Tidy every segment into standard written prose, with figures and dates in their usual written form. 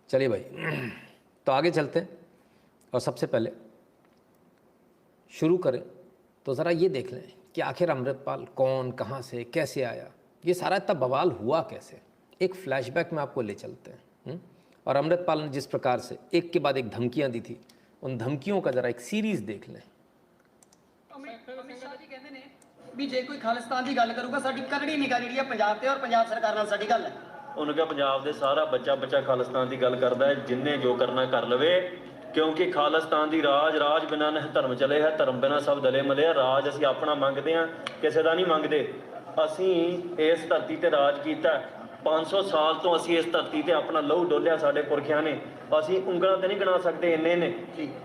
चलिए भाई, तो आगे चलते हैं और सबसे पहले शुरू करें तो ज़रा ये देख लें कि आखिर अमृतपाल कौन, कहाँ से, कैसे आया, ये सारा इतना बवाल हुआ कैसे। एक फ्लैशबैक में आपको ले चलते हैं। और अमृतपाल ने जिस प्रकार से एक के बाद एक धमकियां दी थी, उन धमकियों का ज़रा एक सीरीज़ देख लें। अमित शाह जी कहते ने भी जे कोई खालिस्तान की गल करूगा साडी करड़ी निगाह ਜਿਹੜੀ ਹੈ ਪੰਜਾਬ ਤੇ ਔਰ ਪੰਜਾਬ ਸਰਕਾਰ ਨਾਲ ਸਾਡੀ ਗੱਲ ਹੈ। ਉਹਨੂੰ ਕਿਹਾ ਪੰਜਾਬ ਦੇ ਸਾਰਾ ਬੱਚਾ ਖਾਲਿਸਤਾਨ ਦੀ ਗੱਲ ਕਰਦਾ ਹੈ, ਜਿੰਨੇ ਜੋ ਕਰਨਾ ਕਰ ਲਵੇ, ਕਿਉਂਕਿ ਖਾਲਿਸਤਾਨ ਦੀ ਰਾਜ ਬਿਨਾਂ ਨਹੀਂ ਧਰਮ ਚਲੇ ਹੈ, ਧਰਮ ਬਿਨਾਂ ਸਭ ਦਲੇ ਮਲੇ ਹੈ। ਰਾਜ ਅਸੀਂ ਆਪਣਾ ਮੰਗਦੇ ਹਾਂ, ਕਿਸੇ ਦਾ ਨਹੀਂ ਮੰਗਦੇ। ਅਸੀਂ ਇਸ ਧਰਤੀ ਤੇ ਰਾਜ ਕੀਤਾ 500 ਸਾਲ ਤੋਂ, ਅਸੀਂ ਇਸ ਧਰਤੀ ਤੇ ਆਪਣਾ ਲਹੂ ਡੋਲਿਆ ਸਾਡੇ ਪੁਰਖਿਆਂ ਨੇ। ਅਸੀਂ ਉਂਗਲਾਂ ਤੇ ਨਹੀਂ ਗਿਣਾ ਸਕਦੇ ਇੰਨੇ ਨੇ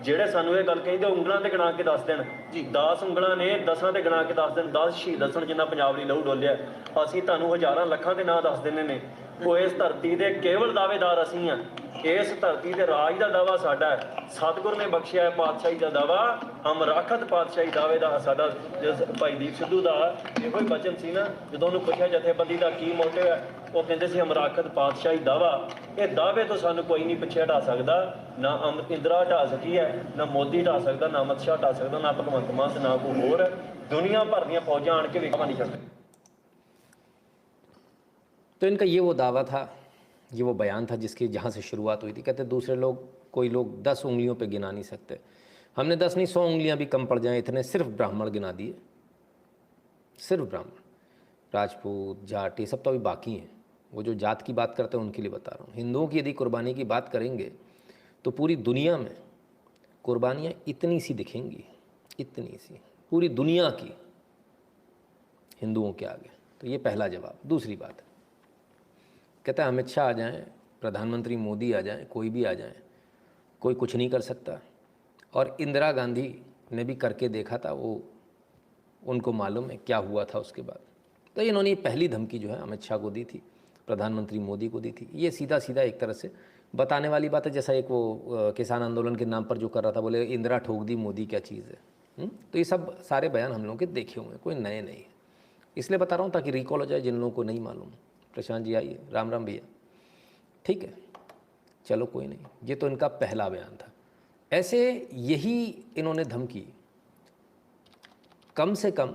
ਜਿਹੜੇ ਸਾਨੂੰ ਇਹ ਗੱਲ ਕਹਿੰਦੇ, ਉਂਗਲਾਂ ਤੇ ਗਿਣਾ ਕੇ ਦੱਸ ਦੇਣ। 10 ਉਂਗਲਾਂ ਨੇ, 10 ਤੇ ਗਿਣਾ ਕੇ ਦੱਸ ਦੇਣ, 10 ਸ਼ਹੀਦ ਦੱਸਣ ਜਿੰਨਾ ਪੰਜਾਬ ਲਈ ਲਹੂ ਡੋਲਿਆ। ਅਸੀਂ ਤੁਹਾਨੂੰ ਹਜ਼ਾਰਾਂ ਲੱਖਾਂ ਦੇ ਨਾਂ ਦੱਸ ਦਿੰਦੇ ਨੇ। ਉਹ ਇਸ ਧਰਤੀ ਦੇ ਕੇਵਲ ਦਾਅਵੇਦਾਰ ਅਸੀਂ ਹਾਂ। ਇਸ ਧਰਤੀ ਦੇ ਰਾਜ ਦਾ ਦਾਵਾ ਸਾਡਾ ਹੈ। ਸਤਿਗੁਰ ਨੇ ਬਖਸ਼ਿਆ ਹੈ ਪਾਤਸ਼ਾਹੀ ਦਾ ਦਾਵਾ, ਹਮ ਰਾਖਤ ਪਾਤਸ਼ਾਹੀ ਦਾਵੇ ਦਾ ਸਾਡਾ। ਭਾਈ ਦੀਪ ਸਿੱਧੂ ਦਾ ਇਹੋ ਹੀ ਬਚਨ ਸੀ ਨਾ, ਜਦੋਂ ਉਹਨੂੰ ਪੁੱਛਿਆ ਜਥੇਬੰਦੀ ਦਾ ਕੀ ਮੋਟਿਵ ਹੈ, ਉਹ ਕਹਿੰਦੇ ਸੀ ਹਮ ਰਾਖਤ ਪਾਤਸ਼ਾਹੀ ਦਾਵਾ। ਇਹ ਦਾਅਵੇ ਤੋਂ ਸਾਨੂੰ ਕੋਈ ਨਹੀਂ ਪਿੱਛੇ ਹਟਾ ਸਕਦਾ। ਨਾ ਇੰਦਰਾ ਹਟਾ ਸਕੀ ਹੈ, ਨਾ ਮੋਦੀ ਹਟਾ ਸਕਦਾ, ਨਾ ਅਮਿਤ ਸ਼ਾਹ ਹਟਾ ਸਕਦਾ, ਨਾ ਭਗਵੰਤ ਮਾਨ ਤੇ ਨਾ ਕੋਈ ਹੋਰ। ਦੁਨੀਆ ਭਰ ਦੀਆਂ ਫੌਜਾਂ ਆਣ ਕੇ ਵੀ ਕੰਮ ਨਹੀਂ ਕਰ ਸਕਦੀ। तो इनका ये वो दावा था, ये वो बयान था जिसकी जहाँ से शुरुआत हुई थी। कहते दूसरे लोग, कोई लोग 10 उंगलियों पे गिना नहीं सकते, हमने 10 नहीं 100 उंगलियाँ भी कम पड़ जाएं, इतने सिर्फ ब्राह्मण गिना दिए। सिर्फ ब्राह्मण, राजपूत जाट ये सब तो अभी बाकी हैं। वो जो जात की बात करते हैं उनके लिए बता रहा हूँ। हिंदुओं की यदि कुर्बानी की बात करेंगे तो पूरी दुनिया में कुर्बानियाँ इतनी सी दिखेंगी, इतनी सी, पूरी दुनिया की हिंदुओं के आगे। तो ये पहला जवाब। दूसरी बात, कहता है अमित शाह आ जाएं, प्रधानमंत्री मोदी आ जाएं, कोई भी आ जाएं, कोई कुछ नहीं कर सकता। और इंदिरा गांधी ने भी करके देखा था, वो उनको मालूम है क्या हुआ था उसके बाद। तो इन्होंने पहली धमकी जो है अमित शाह को दी थी, प्रधानमंत्री मोदी को दी थी। ये सीधा सीधा एक तरह से बताने वाली बात है। जैसा एक वो किसान आंदोलन के नाम पर जो कर रहा था, बोले इंदिरा ठोक दी, मोदी क्या चीज़ है। तो ये सब सारे बयान हम लोगों के देखे हुए हैं, कोई नए नहीं है। इसलिए बता रहा हूँ ताकि रिकॉल हो जाए जिन लोगों को नहीं मालूम। प्रशांत जी आइए, राम राम भैया। ठीक है, चलो कोई नहीं, ये तो इनका पहला बयान था। ऐसे यही इन्होंने धमकी कम से कम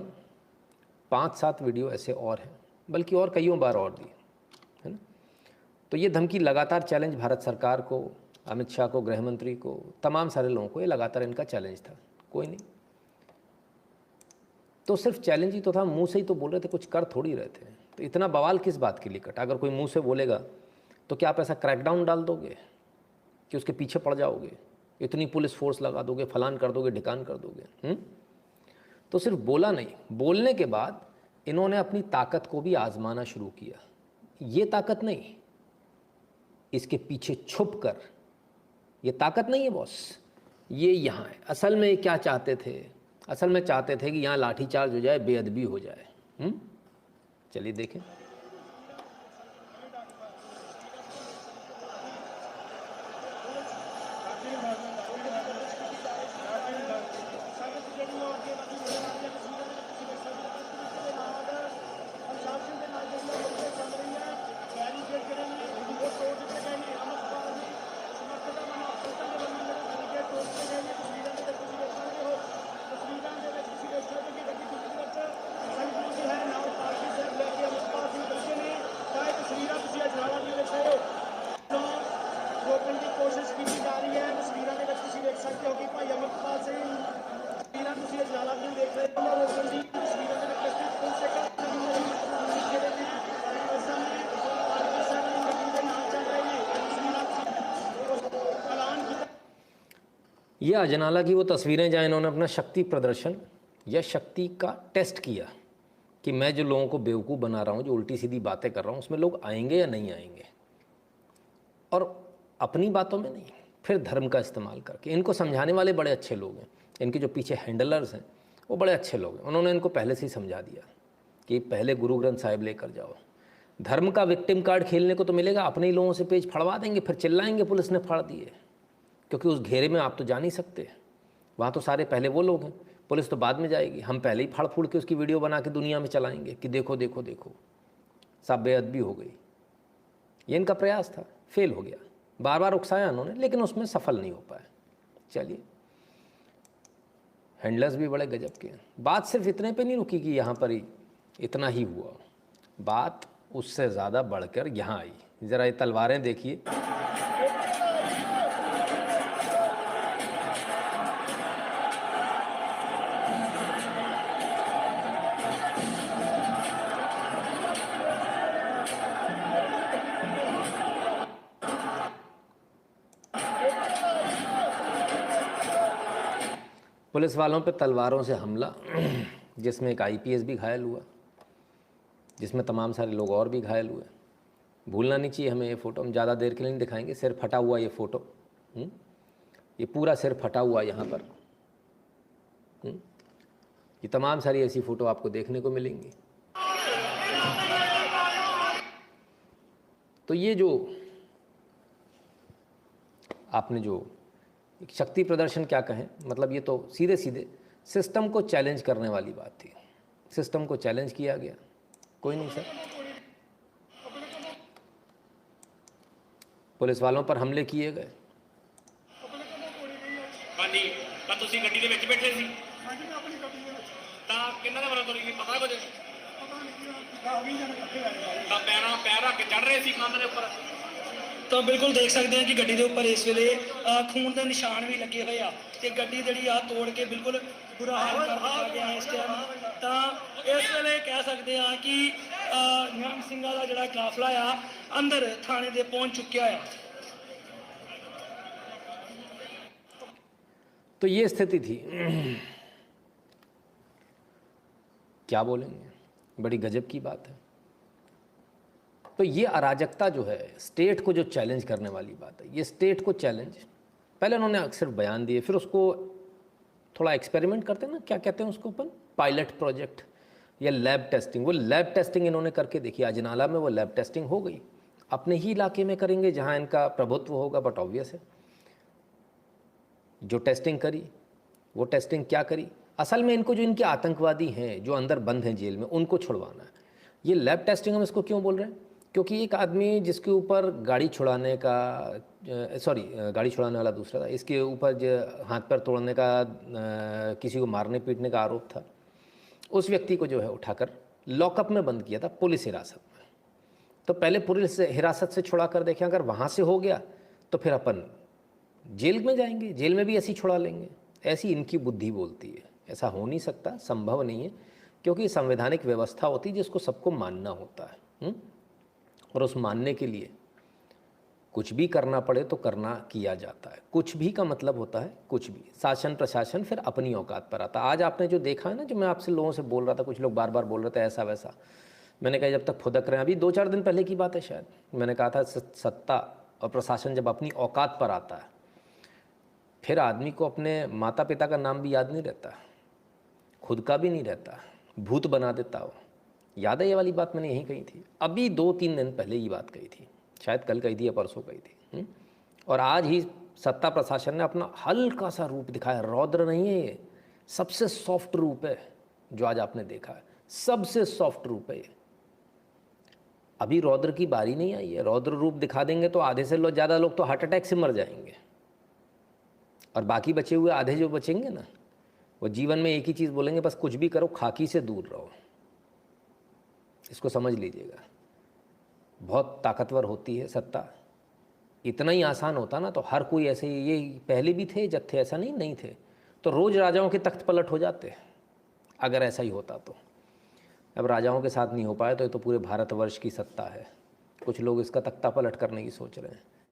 5-7 वीडियो ऐसे और हैं, बल्कि और कईयों बार और दी है ना। तो ये धमकी लगातार चैलेंज भारत सरकार को, अमित शाह को, गृह मंत्री को, तमाम सारे लोगों को, ये लगातार इनका चैलेंज था। कोई नहीं, तो सिर्फ चैलेंज ही तो था, मुंह से ही तो बोल रहे थे, कुछ कर थोड़ी रहे थे। तो इतना बवाल किस बात के लिए कटा। अगर कोई मुंह से बोलेगा तो क्या आप ऐसा क्रैकडाउन डाल दोगे कि उसके पीछे पड़ जाओगे, इतनी पुलिस फोर्स लगा दोगे, फलान कर दोगे, ढिकान कर दोगे। तो सिर्फ बोला नहीं, बोलने के बाद इन्होंने अपनी ताकत को भी आजमाना शुरू किया। ये ताकत नहीं, इसके पीछे छुप कर, ये ताकत नहीं है बॉस, ये यहाँ है। असल में क्या चाहते थे, असल में चाहते थे कि यहाँ लाठीचार्ज हो जाए, बेअदबी हो जाए। चलिए देखें। ये अजनाला की वो तस्वीरें जहाँ इन्होंने अपना शक्ति प्रदर्शन या शक्ति का टेस्ट किया कि मैं जो लोगों को बेवकूफ़ बना रहा हूँ, जो उल्टी सीधी बातें कर रहा हूँ, उसमें लोग आएंगे या नहीं आएंगे। और अपनी बातों में नहीं, फिर धर्म का इस्तेमाल करके। इनको समझाने वाले बड़े अच्छे लोग हैं, इनके जो पीछे हैंडलर्स हैं वो बड़े अच्छे लोग हैं। उन्होंने इनको पहले से ही समझा दिया कि पहले गुरु ग्रंथ साहिब लेकर जाओ। धर्म का विक्टिम कार्ड खेलने को तो मिलेगा, अपने ही लोगों से पेज फड़वा देंगे, फिर चिल्लाएंगे पुलिस ने फाड़ दिए, क्योंकि उस घेरे में आप तो जा नहीं सकते। वहाँ तो सारे पहले वो लोग हैं, पुलिस तो बाद में जाएगी। हम पहले ही फाड़ फूड़ के उसकी वीडियो बना के दुनिया में चलाएंगे कि देखो देखो देखो, सब बेअदबी हो गई। ये इनका प्रयास था, फेल हो गया। बार बार उकसाया उन्होंने, लेकिन उसमें सफल नहीं हो पाए। चलिए, हैंडलर्स भी बड़े गजब के हैं। बात सिर्फ इतने पे नहीं रुकी कि यहाँ पर ही इतना ही हुआ, बात उससे ज़्यादा बढ़कर यहाँ आई। ज़रा ये तलवारें देखिए, पुलिस वालों पे तलवारों से हमला, जिसमें एक आईपीएस भी घायल हुआ, जिसमें तमाम सारे लोग और भी घायल हुए। भूलना नहीं चाहिए हमें ये फ़ोटो, हम ज़्यादा देर के लिए नहीं दिखाएंगे। सिर फटा हुआ ये फ़ोटो, ये पूरा सिर फटा हुआ यहाँ पर, ये तमाम सारी ऐसी फ़ोटो आपको देखने को मिलेंगी। तो ये जो आपने जो एक शक्ति प्रदर्शन क्या कहें, मतलब ये तो सीधे सीधे सिस्टम को चैलेंज करने वाली बात थी। सिस्टम को चैलेंज किया गया। कोई नहीं सर, पुलिस वालों पर हमले किए गए। ਹਾਂਜੀ ਤਾਂ ਤੁਸੀਂ ਗੱਡੀ ਦੇ ਵਿੱਚ ਬੈਠੇ ਸੀ ਹਾਂਜੀ ਮੈਂ ਆਪਣੀ ਗੱਡੀ ਦੇ ਵਿੱਚ ਤਾਂ ਕਿੰਨਾ ਦਾ ਮਰਨ ਤੋਰੀ ਕੀ ਪਤਾ ਕੁਝ ਤਾਂ ਪੈਰ ਰੱਖ ਕੇ ਚੜ ਰਹੇ ਸੀ ਕੰਧ ਦੇ ਉੱਪਰ ਤਾਂ ਬਿਲਕੁਲ ਦੇਖ ਸਕਦੇ ਹਾਂ ਕਿ ਗੱਡੀ ਦੇ ਉੱਪਰ ਇਸ ਵੇਲੇ ਖੂਨ ਦੇ ਨਿਸ਼ਾਨ ਵੀ ਲੱਗੇ ਹੋਏ ਆ ਤੇ ਗੱਡੀ ਜਿਹੜੀ ਆ ਤੋੜ ਕੇ ਬਿਲਕੁਲ ਬੁਰਾ ਹਾਲ ਕਰ ਦਿੱਤਾ ਗਿਆ ਇਸ ਟਾਈਮ। ਤਾਂ ਇਸ ਵੇਲੇ ਕਹਿ ਸਕਦੇ ਆ ਕਿ ਨਿਹੰਗ ਸਿੰਘਾਂ ਦਾ ਜਿਹੜਾ ਕਾਫਲਾ ਆ ਅੰਦਰ ਥਾਣੇ ਦੇ ਪਹੁੰਚ ਚੁੱਕਿਆ ਆ। तो ये स्थिति थी। क्या बोलेंगे, बड़ी गजब की बात है। तो ये अराजकता जो है, स्टेट को जो चैलेंज करने वाली बात है, ये स्टेट को चैलेंज, पहले उन्होंने अक्सर बयान दिए, फिर उसको थोड़ा एक्सपेरिमेंट करते हैं ना, क्या कहते हैं उसको अपन, पायलट प्रोजेक्ट या लैब टेस्टिंग। वो लैब टेस्टिंग इन्होंने करके देखी। अजनाला में वो लैब टेस्टिंग हो गई। अपने ही इलाके में करेंगे जहाँ इनका प्रभुत्व होगा, बट ऑब्वियस है जो टेस्टिंग करी वो टेस्टिंग क्या करी, असल में इनको जो इनके आतंकवादी हैं जो अंदर बंद हैं जेल में, उनको छुड़वाना है। ये लैब टेस्टिंग हम इसको क्यों बोल रहे हैं, क्योंकि एक आदमी जिसके ऊपर गाड़ी छुड़ाने का, सॉरी गाड़ी छुड़ाने वाला दूसरा था, इसके ऊपर जो हाथ पैर तोड़ने का, किसी को मारने पीटने का आरोप था, उस व्यक्ति को जो है उठाकर लॉकअप में बंद किया था, पुलिस हिरासत में। तो पहले पुलिस हिरासत से छुड़ा कर देखें, अगर वहाँ से हो गया तो फिर अपन जेल में जाएंगे, जेल में भी ऐसी छुड़ा लेंगे। ऐसी इनकी बुद्धि बोलती है। ऐसा हो नहीं सकता, संभव नहीं है, क्योंकि संवैधानिक व्यवस्था होती है जिसको सबको मानना होता है। और उस मानने के लिए कुछ भी करना पड़े तो करना किया जाता है। कुछ भी का मतलब होता है कुछ भी। शासन प्रशासन फिर अपनी औकात पर आता है। आज आपने जो देखा है ना, जो मैं आपसे लोगों से बोल रहा था, कुछ लोग बार बार बोल रहे थे ऐसा वैसा, मैंने कहा जब तक फुदक रहे हैं, अभी 2-4 दिन पहले की बात है शायद, मैंने कहा था सत्ता और प्रशासन जब अपनी औकात पर आता है, फिर आदमी को अपने माता पिता का नाम भी याद नहीं रहता, खुद का भी नहीं रहता, भूत बना देता हो। याद है ये वाली बात मैंने यहीं कही थी, अभी 2-3 दिन पहले ये बात कही थी, शायद कल कही थी या परसों कही थी। और आज ही सत्ता प्रशासन ने अपना हल्का सा रूप दिखाया। रौद्र नहीं है ये, सबसे सॉफ्ट रूप है जो आज आपने देखा है, सबसे सॉफ्ट रूप है ये। अभी रौद्र की बारी नहीं आई है। रौद्र रूप दिखा देंगे तो आधे से ज़्यादा लोग तो हार्ट अटैक से मर जाएंगे, और बाकी बचे हुए आधे जो बचेंगे ना, वो जीवन में एक ही चीज़ बोलेंगे, बस कुछ भी करो खाकी से दूर रहो। इसको समझ लीजिएगा। बहुत ताकतवर होती है सत्ता। इतना ही आसान होता ना तो हर कोई ऐसे ही, ये पहले भी थे जब थे, ऐसा नहीं थे तो रोज़ राजाओं के तख्त पलट हो जाते, अगर ऐसा ही होता तो। अब राजाओं के साथ नहीं हो पाया तो ये तो पूरे भारतवर्ष की सत्ता है। कुछ लोग इसका तख्ता पलट करने की सोच रहे हैं।